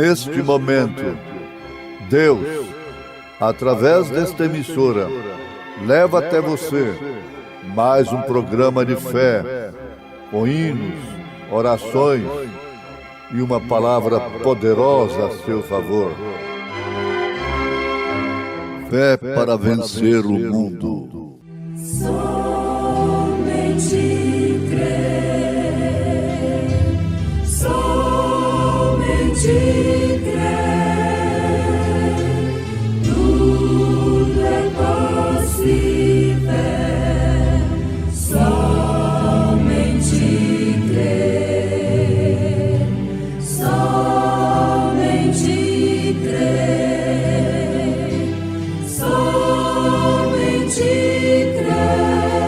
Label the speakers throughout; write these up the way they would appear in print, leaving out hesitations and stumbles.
Speaker 1: neste momento, Deus, através desta emissora, leva até você mais um programa de fé, com hinos, orações e uma palavra poderosa a seu favor. Fé para vencer o mundo.
Speaker 2: Somente crer, somente crer, tudo é possível, somente crer, somente crer, somente crer,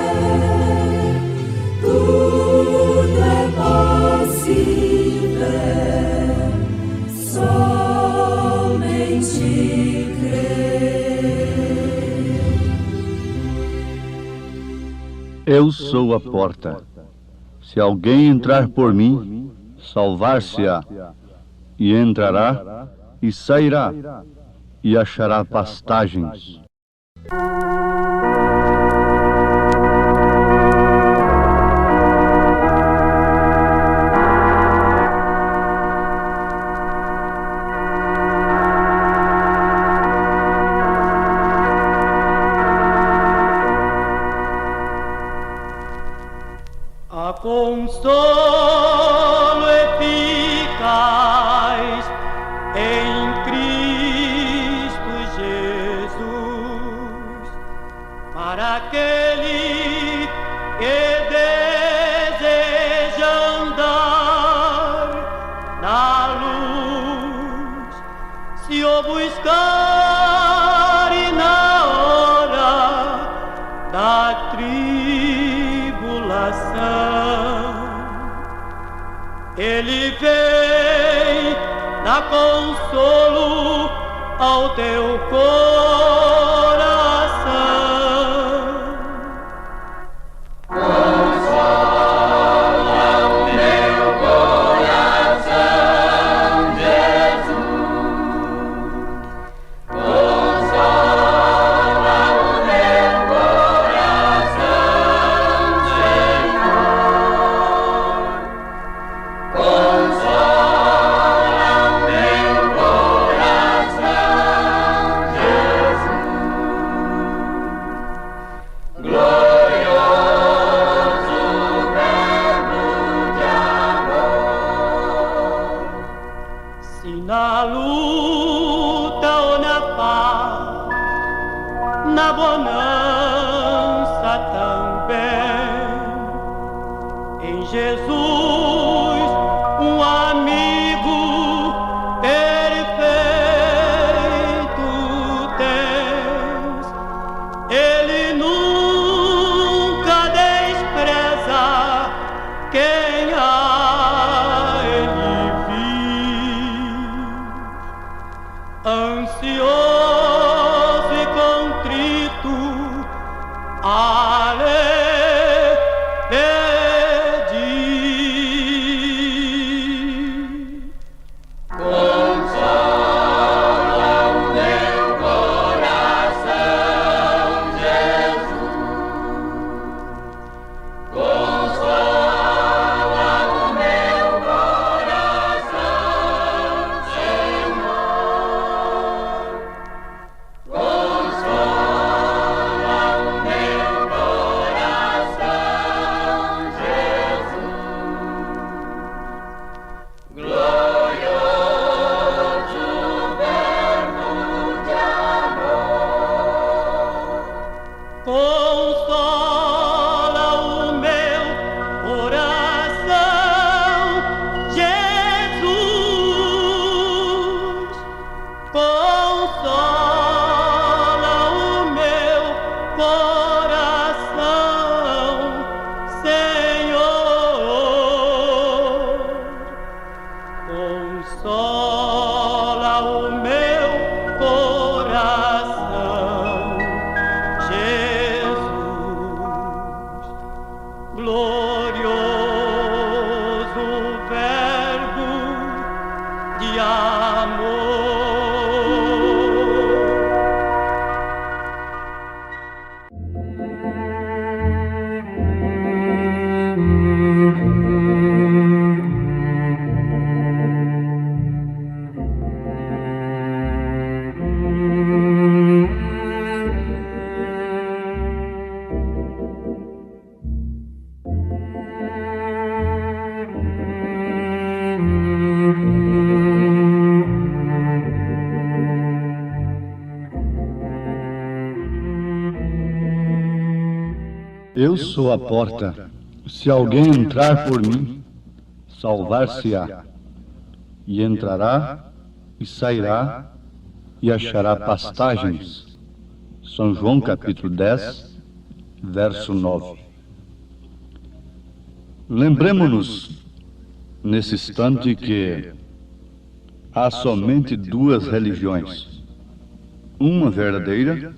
Speaker 2: tudo é possível, somente crer.
Speaker 3: Eu sou a porta. Se alguém entrar por mim, salvar-se-á, e entrará e sairá, e achará pastagens.
Speaker 4: A consolo eficaz em Cristo Jesus, para aquele que deseja andar na luz, se o buscar e na hora da tribulação, Ele vem dar consolo ao teu coração. Consola o meu coração, Jesus. Consola o meu coração, Senhor. Consola o meu coração, Jesus. Glorioso verbo de amor. Se na luta ou na paz, na bonança também, em Jesus, um amigo perfeito tens. Ele nunca despreza quem a Ele vive. Ansioso e contrito, pedir. Consola o meu coração, Jesus. Consola o meu coração, Senhor. Consola o meu coração, Jesus. Glorioso verbo de amor. Consola o meu coração, Jesus. Consola o meu coração, Senhor. Consola o meu coração, Jesus.
Speaker 3: Eu sou a porta. Se alguém entrar por mim, salvar-se-á. E entrará e sairá e achará pastagens. São João capítulo 10, verso 9. Lembremos-nos nesse instante que há somente duas religiões. Uma verdadeira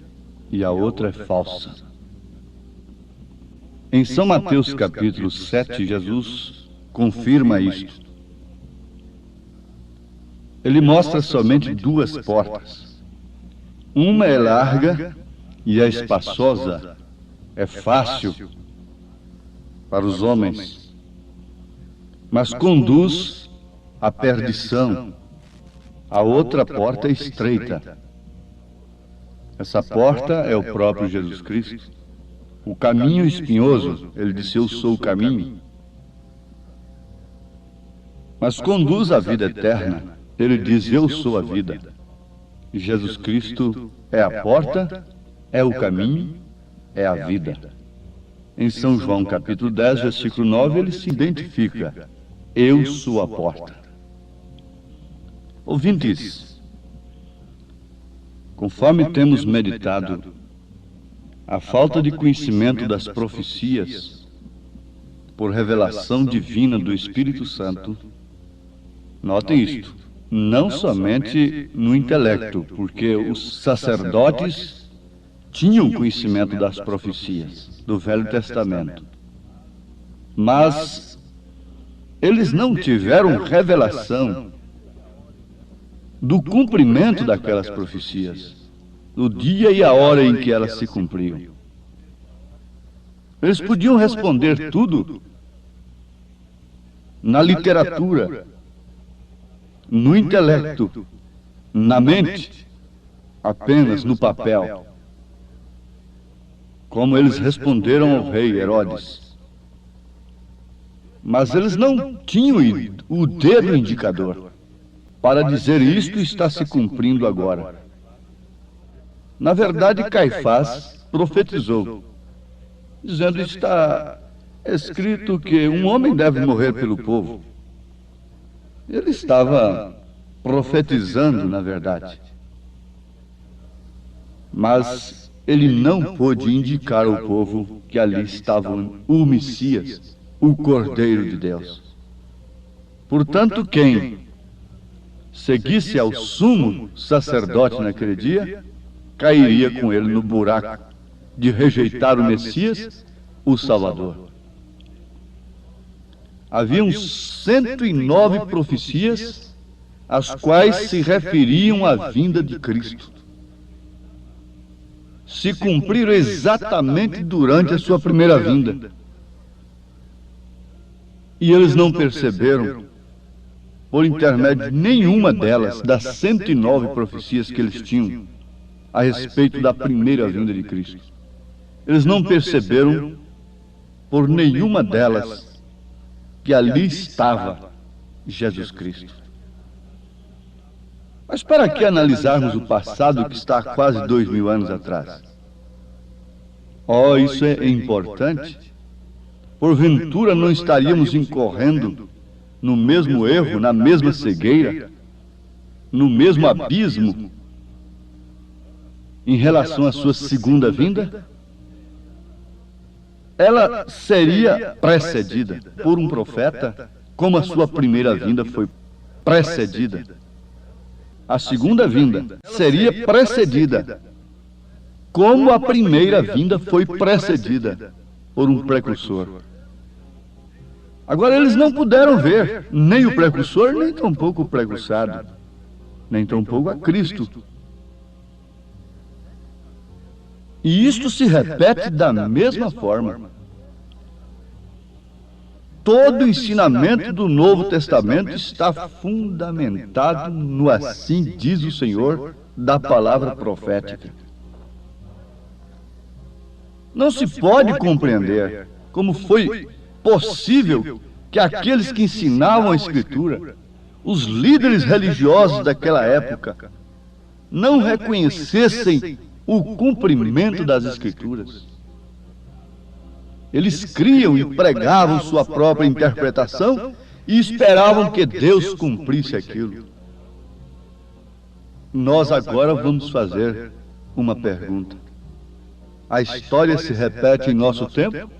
Speaker 3: e a outra é falsa. Em São Mateus capítulo 7, Jesus confirma isto. Ele mostra somente duas portas. Uma é larga e é espaçosa, é fácil para os homens, mas conduz à perdição. A outra porta é estreita. Essa porta é o próprio Jesus Cristo. O caminho espinhoso, ele disse, eu sou o caminho. Mas conduz à vida eterna. Ele diz, eu sou a vida. E Jesus Cristo é a porta, é o caminho, é a vida. Em São João capítulo 10, versículo 9, ele se identifica. Eu sou a porta. Ouvintes, conforme temos meditado, a falta de conhecimento das profecias, por revelação divina do Espírito Santo, notem isto, não somente no intelecto, porque os sacerdotes tinham conhecimento das profecias do Velho Testamento, mas eles não tiveram revelação do cumprimento daquelas profecias, do dia e a hora em que elas se cumpriam. Eles podiam responder tudo na literatura, no intelecto, na mente, apenas no papel, como eles responderam ao rei Herodes. Mas eles não tinham o dedo indicador para dizer isto está se cumprindo agora. Na verdade, Caifás profetizou, dizendo, está escrito que um homem deve morrer pelo povo. Ele estava profetizando, na verdade. Mas ele não pôde indicar ao povo que ali estava o Messias, o Cordeiro de Deus. Portanto, quem seguisse ao sumo sacerdote naquele dia, cairia com ele no buraco de rejeitar o Messias, o Salvador. Haviam 109 profecias, as quais se referiam à vinda de Cristo. Se cumpriram exatamente durante a sua primeira vinda. E eles não perceberam, por intermédio de nenhuma delas, das 109 profecias que eles tinham a respeito da primeira vinda de Cristo. Eles não perceberam, por nenhuma delas, que ali estava Jesus Cristo. Mas para que analisarmos o passado que está há quase 2000 anos atrás? Oh, isso é importante. Porventura não estaríamos incorrendo no mesmo erro, na mesma cegueira, no mesmo abismo em relação à sua segunda vinda? Ela seria precedida por um profeta, como a sua primeira vinda foi precedida. A segunda vinda seria precedida, como a primeira vinda foi precedida por um precursor. Agora, eles não puderam ver nem o precursor, nem tampouco o precursado, nem tampouco a Cristo. E isto se repete da mesma forma. Todo o ensinamento do Novo Testamento está fundamentado no assim diz o Senhor da palavra profética. Não se pode compreender como foi possível que aqueles que ensinavam a Escritura, os líderes religiosos daquela época, não reconhecessem o cumprimento das Escrituras. Eles criam e pregavam sua própria interpretação e esperavam que Deus cumprisse aquilo. Nós agora vamos fazer uma pergunta. A história se repete em nosso tempo?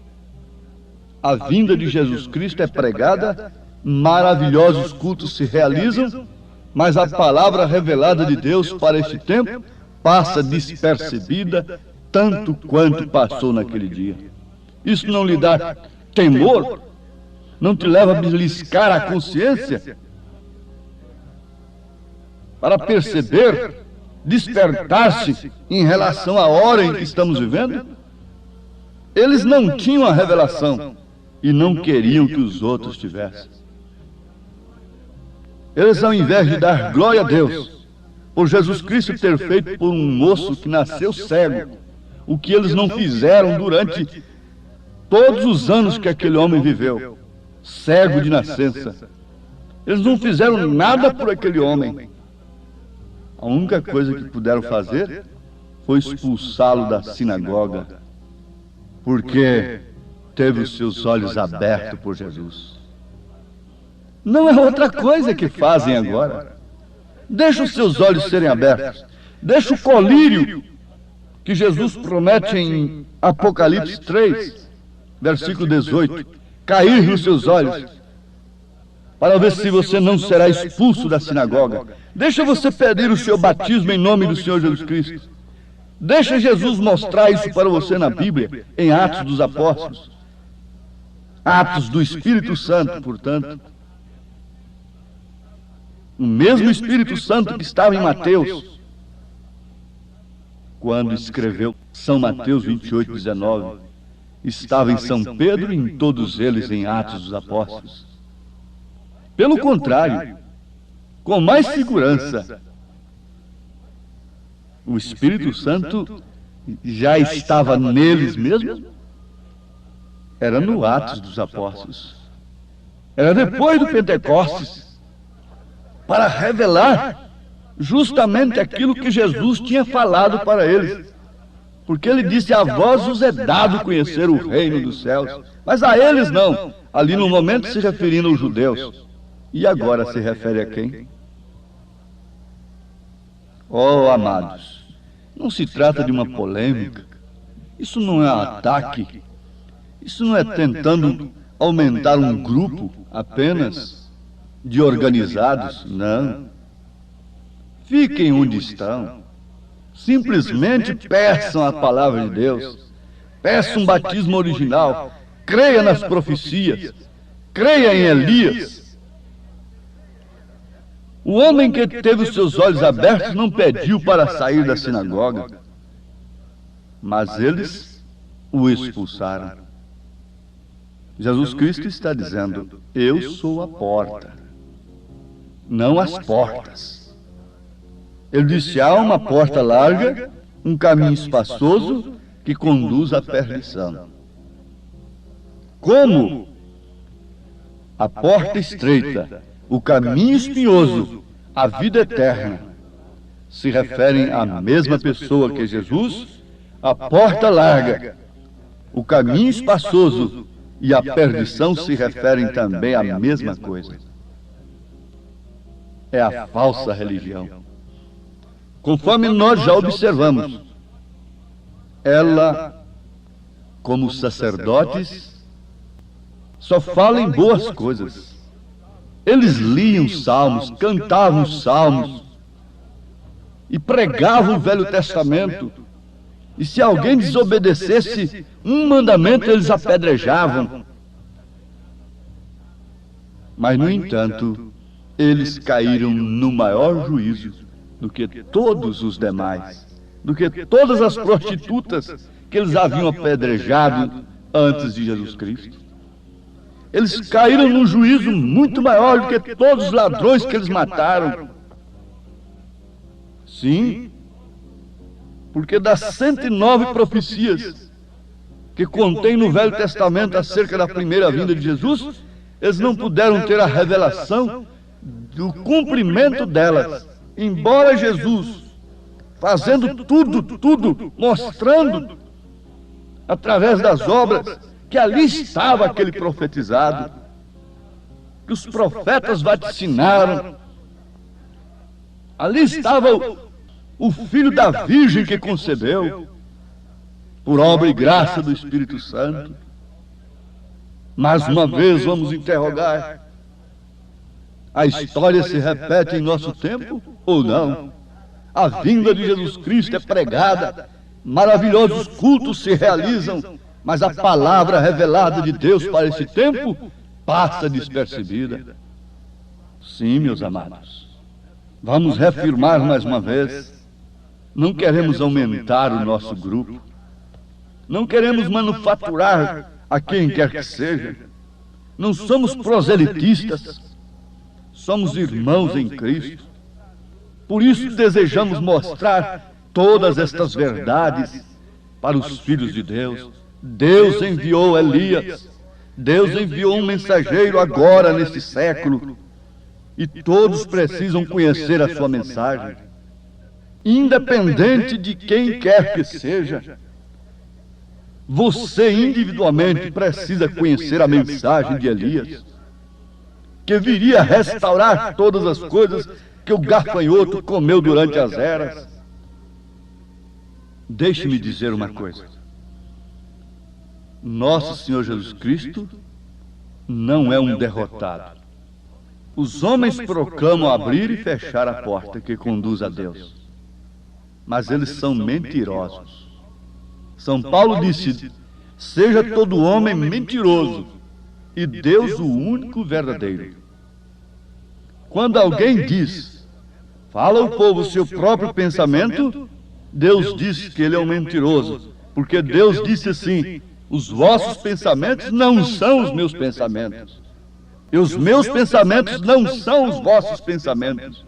Speaker 3: A vinda de Jesus Cristo é pregada, maravilhosos cultos se realizam, mas a palavra revelada de Deus para este tempo passa despercebida tanto quanto passou naquele dia. Isso não lhe dá temor? Não te leva a beliscar a consciência? Para perceber, despertar-se em relação à hora em que estamos vivendo? Eles não tinham a revelação e não queriam que os outros tivessem. Eles, ao invés de dar glória a Deus por Jesus Cristo ter feito por um moço que nasceu cego, o que eles não fizeram durante todos os anos que aquele homem viveu, cego de nascença. Eles não fizeram nada por aquele homem. A única coisa que puderam fazer foi expulsá-lo da sinagoga, porque teve os seus olhos abertos por Jesus. Não é outra coisa que fazem agora. Deixa os seus olhos serem abertos. Deixa o colírio que Jesus promete em Apocalipse 3, versículo 18, cair nos seus olhos, para ver se você não será expulso da sinagoga. Deixa você pedir o seu batismo em nome do Senhor Jesus Cristo. Deixa Jesus mostrar isso para você na Bíblia, em Atos dos Apóstolos. Atos do Espírito Santo, portanto. O mesmo Espírito Santo que estava em Mateus, quando escreveu São Mateus 28, 19, estava em São Pedro e em todos eles em Atos dos Apóstolos. Pelo contrário, com mais segurança, o Espírito Santo já estava neles mesmo. Era no Atos dos Apóstolos. Era depois do Pentecostes, para revelar justamente aquilo que Jesus tinha falado para eles. Porque ele disse: a vós vos é dado conhecer o reino dos céus, mas a eles não. Ali no momento se referindo aos judeus. E agora se refere a quem? Oh, amados, não se trata de uma polêmica. Isso não é ataque. Isso não é tentando aumentar um grupo apenas de organizados. Não. Fiquem onde estão. Simplesmente peçam a palavra de Deus. Peçam um batismo original. Creia nas profecias. Creia em Elias. O homem que teve os seus olhos abertos não pediu para sair da sinagoga, mas eles o expulsaram. Jesus Cristo está dizendo: eu sou a porta, não as portas. Ele disse: há uma porta larga, um caminho espaçoso que conduz à perdição. Como a porta estreita, o caminho espinhoso, a vida eterna, se referem à mesma pessoa que Jesus, a porta larga, o caminho espaçoso e a perdição se referem também à mesma coisa. É a falsa religião. Conforme nós já observamos, ela, como sacerdotes, só fala em boas coisas. Eles liam salmos, cantavam salmos e pregavam o Velho Testamento. E se alguém desobedecesse um mandamento, eles apedrejavam. Mas, no entanto, eles caíram no maior juízo do que todos os demais, do que todas as prostitutas que eles haviam apedrejado antes de Jesus Cristo. Eles caíram num juízo muito maior do que todos os ladrões que eles mataram. Sim, porque das 109 profecias que contém no Velho Testamento acerca da primeira vinda de Jesus, eles não puderam ter a revelação do cumprimento delas. Embora Jesus, fazendo tudo, mostrando através das obras que ali estava aquele profetizado, que os profetas vaticinaram. Ali estava o filho da Virgem que concebeu, por obra e graça do Espírito Santo. Mais uma vez vamos interrogar: a história se repete em nosso tempo ou não? A vinda de Jesus Cristo é pregada, maravilhosos cultos se realizam, mas a palavra revelada de Deus para esse tempo passa despercebida. Sim, meus amados, vamos reafirmar mais uma vez: não queremos aumentar o nosso grupo, não queremos manufaturar a quem quer que seja, não somos proselitistas, somos irmãos em Cristo. Por isso desejamos mostrar todas estas verdades para os filhos de Deus. Deus enviou Elias, Deus enviou um mensageiro agora neste século, e todos precisam conhecer a sua mensagem, independente de quem quer que seja. Você individualmente precisa conhecer a mensagem de Elias, que viria restaurar todas as coisas que o gafanhoto comeu durante as eras. Deixe-me dizer uma coisa: nosso Senhor Jesus Cristo não é um derrotado. Os homens proclamam abrir e fechar a porta que conduz a Deus, mas eles são mentirosos. São Paulo disse: seja todo homem mentiroso e Deus o único verdadeiro. Quando alguém diz, fala ao povo seu próprio pensamento, Deus diz que ele é um mentiroso, porque Deus disse assim: os vossos pensamentos não são os meus pensamentos, e os meus pensamentos não são os vossos pensamentos.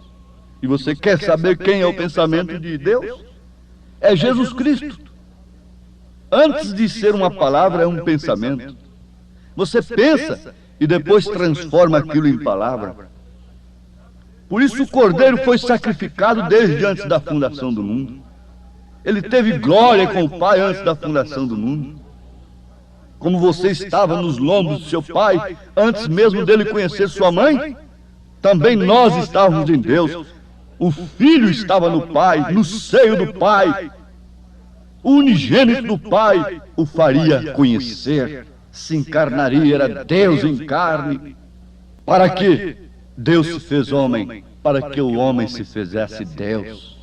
Speaker 3: E você quer saber quem é o pensamento de Deus? É Jesus Cristo. Antes de ser uma palavra, é um pensamento. Você pensa e depois transforma aquilo em palavra. Por isso o Cordeiro foi sacrificado desde antes da fundação do mundo. Ele teve glória com o Pai antes da fundação do mundo. Como você estava nos lombos do seu pai antes mesmo dele conhecer sua mãe, também nós estávamos em Deus. O Filho estava no Pai, no seio do Pai. O unigênito do Pai o faria conhecer, se encarnaria, era Deus em carne. Para que Deus se fez homem? Para que o homem se fizesse Deus.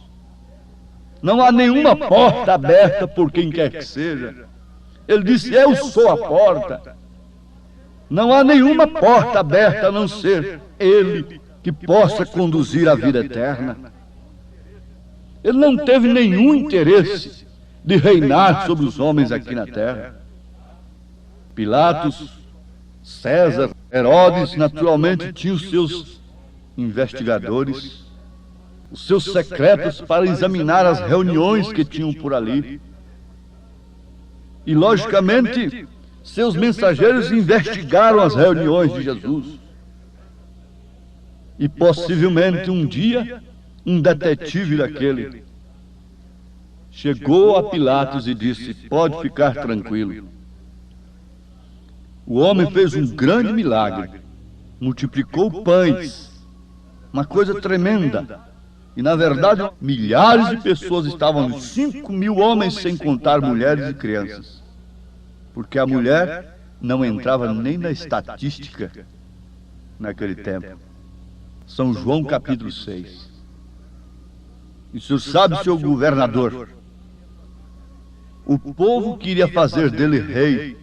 Speaker 3: Não há nenhuma porta aberta por quem quer que seja. Ele disse: eu sou a porta. Não há nenhuma porta aberta a não ser Ele que possa conduzir à vida eterna. Ele não teve nenhum interesse de reinar sobre os homens aqui na terra. Pilatos, César, Herodes, naturalmente tinham os seus investigadores, os seus secretos para examinar as reuniões que tinham por ali. E, logicamente, seus mensageiros investigaram as reuniões de Jesus. E, possivelmente, um dia, um detetive daquele chegou a Pilatos e disse: pode ficar tranquilo. O homem fez um grande milagre, multiplicou pães, uma coisa tremenda. E, na verdade, milhares de pessoas estavam ali, 5.000 homens, sem contar mulheres e crianças. Porque a mulher não entrava nem na estatística naquele tempo. São João capítulo 6. E o senhor sabe, seu governador, o povo queria fazer dele rei,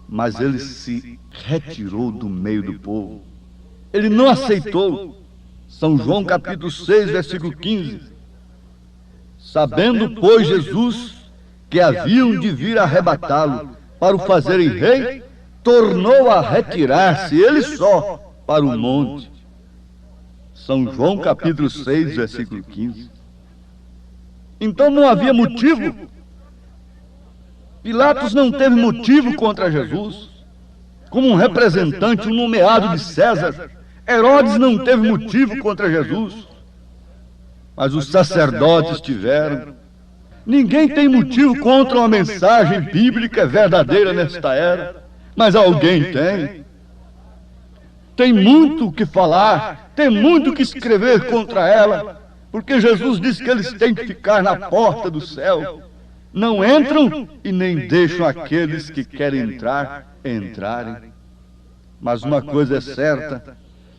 Speaker 3: mas ele se retirou do meio do povo. Ele não aceitou. São João capítulo 6, versículo 15. Sabendo, pois, Jesus que haviam de vir arrebatá-lo para o fazerem rei, tornou a retirar-se, ele só, para o monte. São João capítulo 6, versículo 15. Então não havia motivo. Pilatos não teve motivo contra Jesus. Como um representante, um nomeado de César, Herodes não teve motivo contra Jesus. Mas os sacerdotes tiveram. Ninguém tem motivo contra uma mensagem bíblica verdadeira nesta era, mas alguém tem. Tem muito o que falar, tem muito o que escrever contra ela, porque Jesus disse que eles têm que ficar na porta do céu. Não entram e nem deixam aqueles que querem entrar entrarem. Mas uma coisa é certa,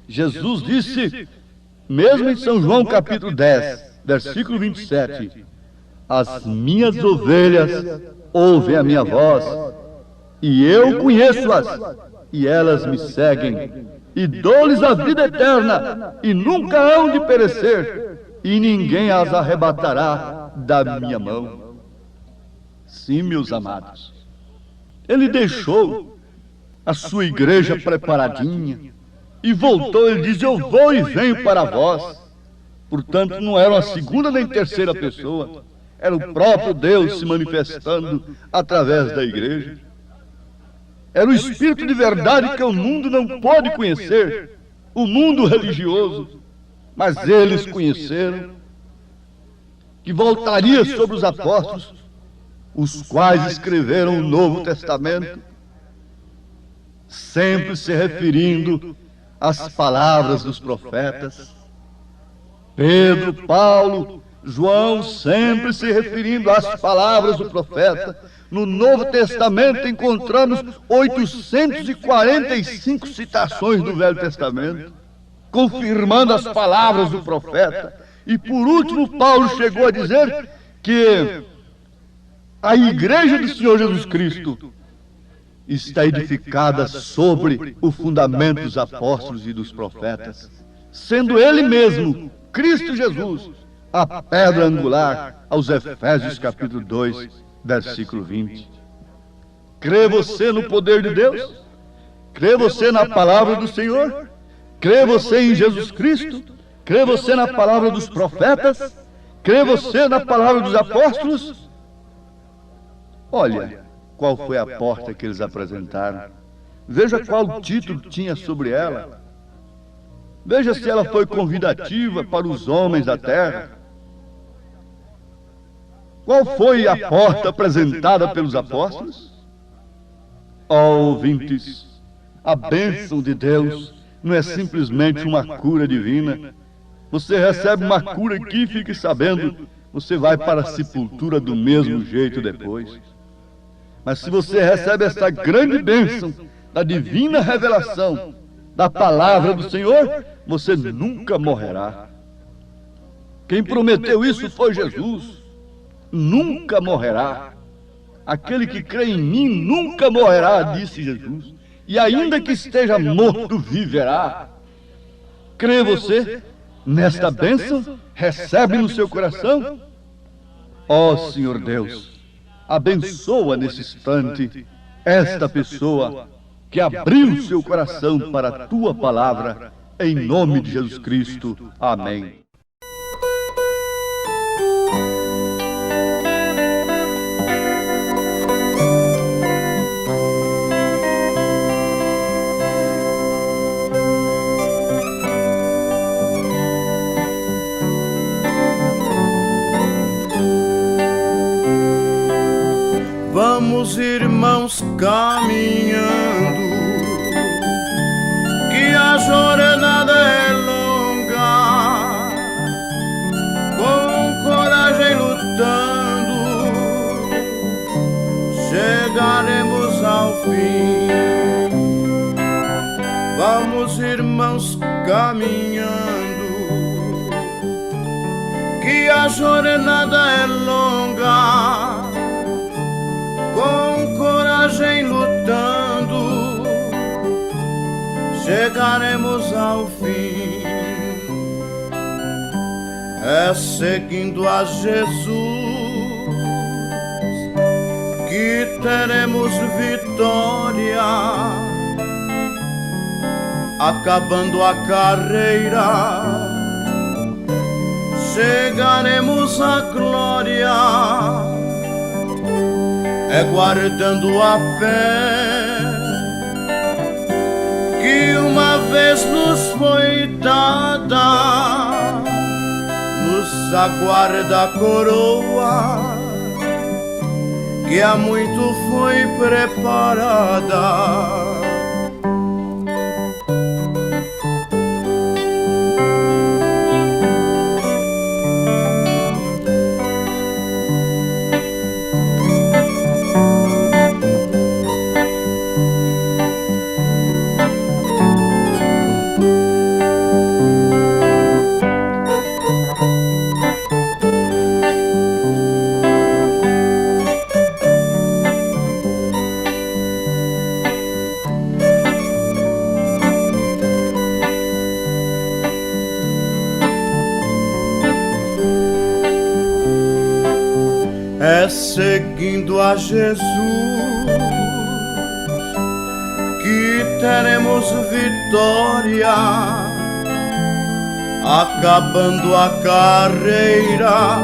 Speaker 3: Jesus disse, mesmo em São João capítulo 10, versículo 27, as minhas ovelhas ouvem a minha voz, e eu conheço-as, e elas me seguem, e dou-lhes a vida eterna, e nunca hão de perecer, e ninguém as arrebatará da minha mão. Sim, meus amados, ele deixou a sua igreja preparadinha, e voltou, ele diz, eu vou e venho para vós. Portanto, não era uma segunda nem terceira pessoa, era o próprio Deus se manifestando através da igreja. Era o Espírito de verdade que o mundo não pode conhecer, o mundo religioso, mas eles conheceram, que voltaria sobre os apóstolos, os quais escreveram o Novo Testamento, sempre se referindo às palavras dos profetas. Pedro, Paulo, João, sempre se referindo às palavras do profeta. No Novo Testamento encontramos 845 citações do Velho Testamento, confirmando as palavras do profeta. E por último, Paulo chegou a dizer que a igreja do Senhor Jesus Cristo está edificada sobre o fundamento dos apóstolos e dos profetas, sendo ele mesmo, Cristo Jesus, a pedra angular, aos Efésios capítulo 2, versículo 20. Crê você no poder de Deus? Crê você na palavra do Senhor? Crê você em Jesus Cristo? Crê você na palavra dos profetas? Crê você na palavra dos apóstolos? Olha qual foi a porta que eles apresentaram. Veja qual título tinha sobre ela. Veja se ela foi convidativa para os homens da terra. Qual foi a porta apresentada pelos apóstolos? Ó ouvintes, a bênção de Deus não é simplesmente uma cura divina. Você recebe uma cura aqui e fique sabendo, você vai para a sepultura do mesmo jeito depois. Mas se você recebe esta grande bênção da divina revelação da palavra do Senhor, você nunca morrerá. Quem prometeu isso foi Jesus. Nunca morrerá. Aquele que crê em mim nunca morrerá, disse Jesus. E ainda que esteja morto, viverá. Crê você nesta bênção? Recebe no seu coração? Ó Senhor Deus, abençoa nesse instante esta pessoa que abriu seu coração para a tua palavra, em nome de Jesus Cristo. Amém.
Speaker 5: Vamos, irmãos, caminhando, que a jornada é longa, com coragem lutando, chegaremos ao fim. Vamos, irmãos, caminhando, que a jornada é longa, com coragem lutando, chegaremos ao fim. É seguindo a Jesus que teremos vitória, acabando a carreira, chegaremos à glória. É guardando a fé que uma vez nos foi dada, nos aguarda a coroa que há muito foi preparada. É seguindo a Jesus que teremos vitória, acabando a carreira,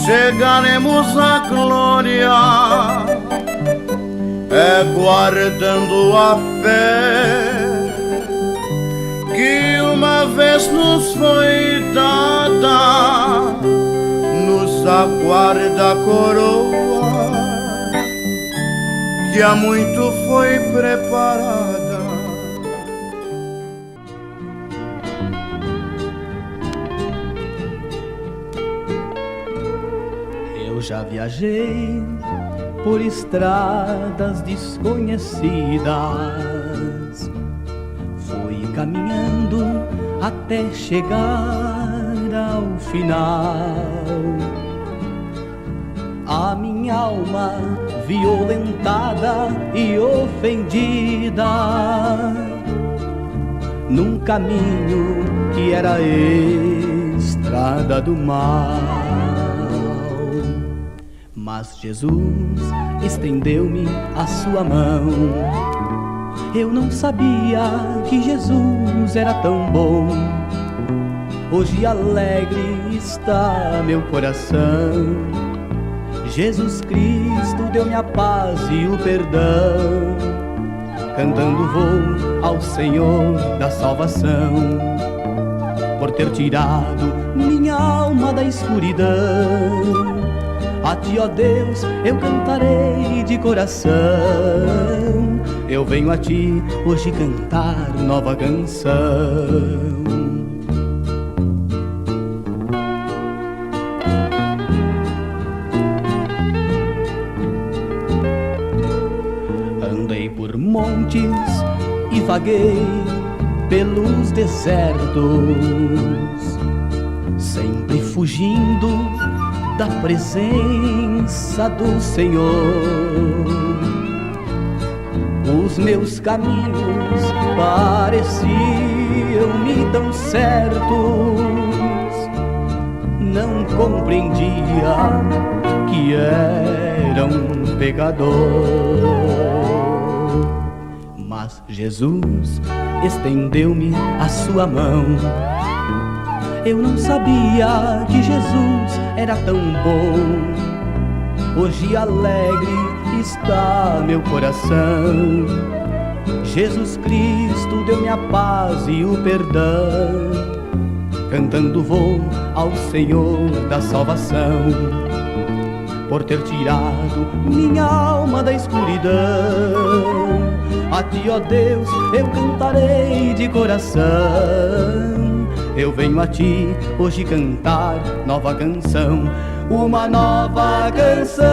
Speaker 5: chegaremos à glória, guardando a fé que uma vez nos foi dada. Nos aguarda a coroa que há muito foi preparada.
Speaker 6: Eu já viajei por estradas desconhecidas, fui caminhando até chegar ao final. A minha alma violentada e ofendida num caminho que era estrada do mal. Mas Jesus estendeu-me a sua mão. Eu não sabia que Jesus era tão bom. Hoje alegre está meu coração. Jesus Cristo deu-me a paz e o perdão. Cantando vou ao Senhor da salvação, por ter tirado minha alma da escuridão. A ti, ó Deus, eu cantarei de coração. Eu venho a ti hoje cantar nova canção. Andei por montes e vaguei pelos desertos, sempre fugindo da presença do Senhor. Os meus caminhos pareciam-me tão certos, não compreendia que era um pecador. Mas Jesus estendeu-me a sua mão. Eu não sabia que Jesus era tão bom. Hoje alegre está meu coração. Jesus Cristo deu-me a paz e o perdão. Cantando vou ao Senhor da salvação, por ter tirado minha alma da escuridão. A ti, ó Deus, eu cantarei de coração. Eu venho a ti hoje cantar nova canção, uma nova canção.